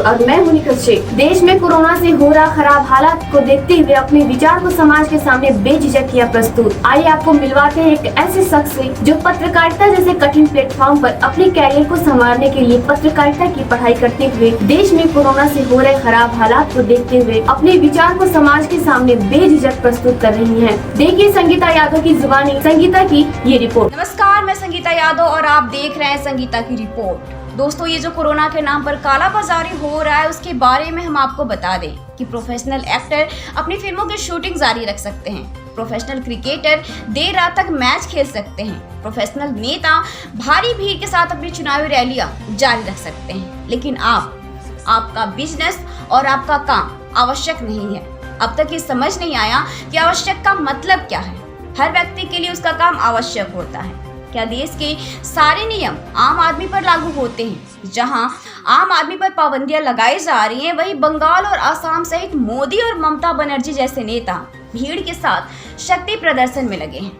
और मैं मोनिका शेख। देश में कोरोना से हो रहा खराब हालात को देखते हुए अपने विचार को समाज के सामने बेझिझक किया प्रस्तुत। आइए आपको मिलवाते हैं एक ऐसे शख्स से जो पत्रकारिता जैसे कठिन प्लेटफॉर्म पर अपने कैरियर को संवारने के लिए पत्रकारिता की पढ़ाई करते हुए देश में कोरोना से हो रहे खराब हालात को देखते हुए अपने विचार को समाज के सामने बेझिझक प्रस्तुत कर रही हैं। देखिए संगीता यादव की जुबानी संगीता की ये रिपोर्ट। नमस्कार, मैं संगीता यादव और आप देख रहे हैं संगीता की रिपोर्ट। दोस्तों, ये जो कोरोना के नाम पर काला बाजारी हो रहा है उसके बारे में हम आपको बता दें कि प्रोफेशनल एक्टर अपनी फिल्मों की शूटिंग जारी रख सकते हैं, प्रोफेशनल क्रिकेटर देर रात तक मैच खेल सकते हैं, प्रोफेशनल नेता भारी भीड़ के साथ अपनी चुनावी रैलियां जारी रख सकते हैं, लेकिन आपका बिजनेस और आपका काम आवश्यक नहीं है। अब तक ये समझ नहीं आया कि आवश्यक का मतलब क्या है। हर व्यक्ति के लिए उसका काम आवश्यक होता है। क्या देश के सारे नियम आम आदमी पर लागू होते हैं? जहां आम आदमी पर पाबंदियां लगाई जा रही हैं, वहीं बंगाल और असम सहित मोदी और ममता बनर्जी जैसे नेता भीड़ के साथ शक्ति प्रदर्शन में लगे हैं।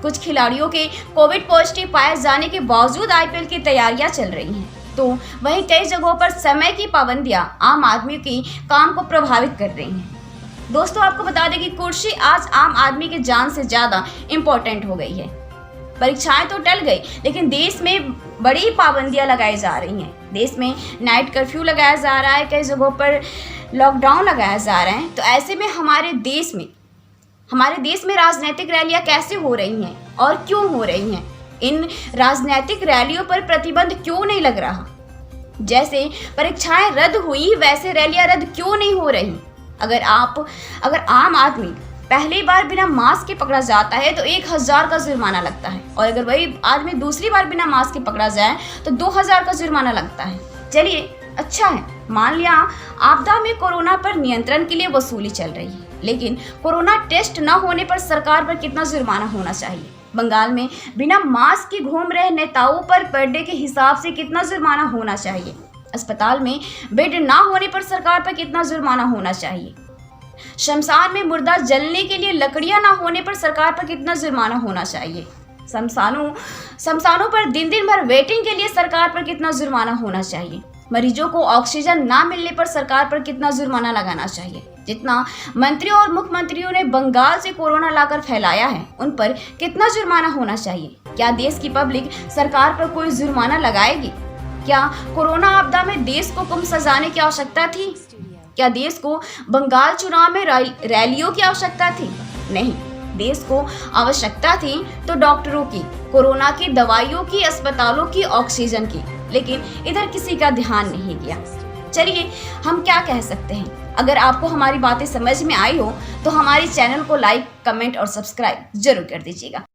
कुछ खिलाड़ियों के कोविड पॉजिटिव पाए जाने के बावजूद आईपीएल की तैयारियां चल रही हैं, तो वहीं कई जगहों पर समय की पाबंदियां आम आदमी के काम को प्रभावित कर रही हैं। दोस्तों, आपको बता दें कि कुर्सी आज आम आदमी की जान से ज्यादा इम्पोर्टेंट हो गई है। परीक्षाएं तो टल गई, लेकिन देश में बड़ी पाबंदियां लगाई जा रही हैं। देश में नाइट कर्फ्यू लगाया जा रहा है, कई जगहों पर लॉकडाउन लगाया जा रहा है। तो ऐसे में हमारे देश में राजनीतिक रैलियां कैसे हो रही हैं और क्यों हो रही हैं? इन राजनीतिक रैलियों पर प्रतिबंध क्यों नहीं लग रहा? जैसे परीक्षाएं रद्द हुई, वैसे रैलियां रद्द क्यों नहीं हो रही? अगर आम आदमी पहली बार बिना मास्क के पकड़ा जाता है तो 1000 का जुर्माना लगता है, और अगर वही आदमी दूसरी बार बिना मास्क के पकड़ा जाए तो 2000 का जुर्माना लगता है। चलिए, अच्छा है, मान लिया आपदा में कोरोना पर नियंत्रण के लिए वसूली चल रही है, लेकिन कोरोना टेस्ट न होने पर सरकार पर कितना जुर्माना होना चाहिए? बंगाल में बिना मास्क के घूम रहे नेताओं पर पर डे के हिसाब से कितना जुर्माना होना चाहिए? अस्पताल में बेड ना होने पर सरकार पर कितना जुर्माना होना चाहिए? शमशान में मुर्दा जलने के लिए लकड़ियां ना होने पर सरकार पर कितना जुर्माना होना चाहिए? शमशानों पर दिन भर वेटिंग के लिए सरकार पर कितना जुर्माना होना चाहिए? मरीजों को ऑक्सीजन ना मिलने पर सरकार पर कितना जुर्माना लगाना चाहिए? जितना मंत्रियों और मुख्यमंत्रियों ने बंगाल से कोरोना लाकर फैलाया है, उन पर कितना जुर्माना होना चाहिए? क्या देश की पब्लिक सरकार पर कोई जुर्माना लगाएगी? क्या कोरोना आपदा में देश को कम सजाने की आवश्यकता थी? क्या देश को बंगाल चुनाव में रैलियों की आवश्यकता थी? नहीं, देश को आवश्यकता थी तो डॉक्टरों की, कोरोना की दवाइयों की, अस्पतालों की, ऑक्सीजन की, लेकिन इधर किसी का ध्यान नहीं गया। चलिए, हम क्या कह सकते हैं? अगर आपको हमारी बातें समझ में आई हो तो हमारे चैनल को लाइक, कमेंट और सब्सक्राइब जरूर कर दीजिएगा।